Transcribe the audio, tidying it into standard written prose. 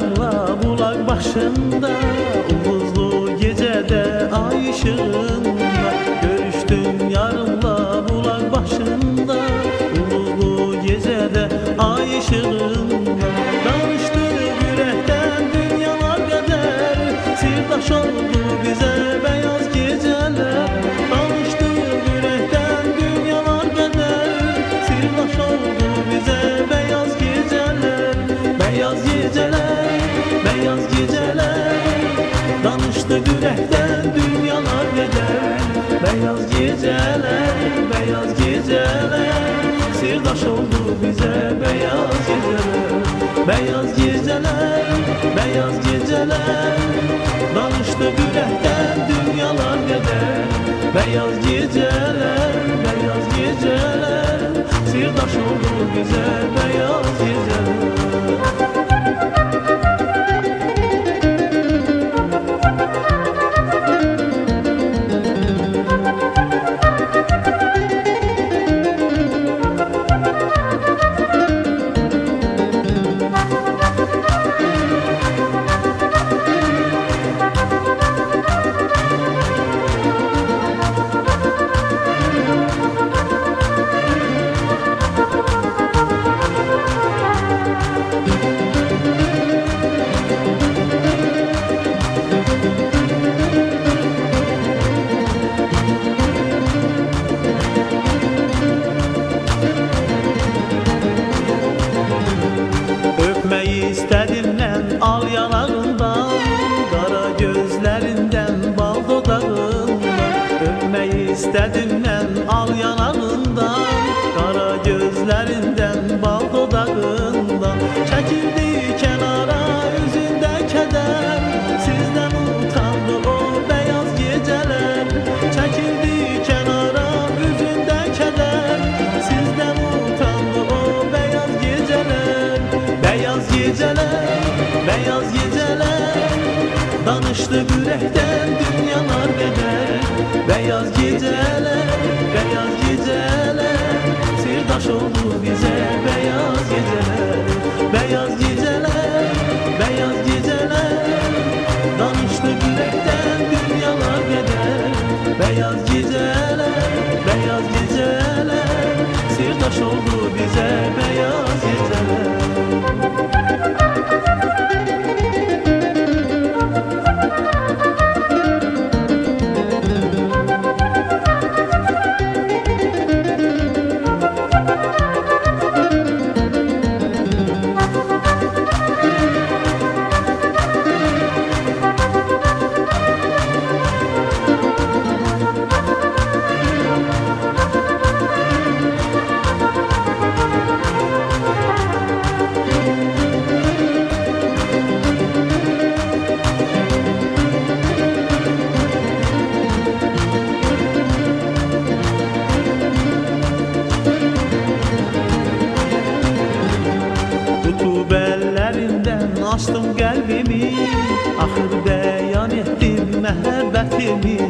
yarınla bulak başında, ulduzlu gecede ay ışığında. Görüştüm yarınla bulak başında, ulduzlu gecede ay ışığında. Danıştık yürekten dünyalar kadar, sirdaş oldu bize beyaz geceler. Danıştık yürekten dünyalar kadar, sirdaş oldu bize beyaz geceler. Beyaz geceler, beyaz geceler. Danıştık yürekten dünyalar kadar, beyaz geceler, beyaz geceler. Sirdaş oldu bize beyaz geceler. Beyaz geceler, beyaz geceler. Danıştık yürekten dünyalar kadar, beyaz geceler, beyaz geceler. Sirdaş oldu bize beyaz geceler. Öpmeyi istedim ben al yanağından, kara gözlerinden bal dudağından. Öpmeyi istedim ben al yanağından, kara gözlerinden bal dudağından. Çekildi kenara yüzünde keder, sizden utandı o beyaz geceler. Çekildi kenara yüzünde keder, sizden utandı o beyaz geceler. Beyaz geceler, beyaz geceler. Danıştık yürekten dünyalar kadar, beyaz geceler, beyaz geceler. Sirdaş oldu bize beyaz geceler. Beyaz geceler, beyaz geceler. Danıştık yürekten dünyalar kadar, beyaz geceler, beyaz geceler. Sirdaş oldu bize beyaz geceler. Tutup ellerinden açtım kalbimi, ahır beyan ettim mehabbetimi.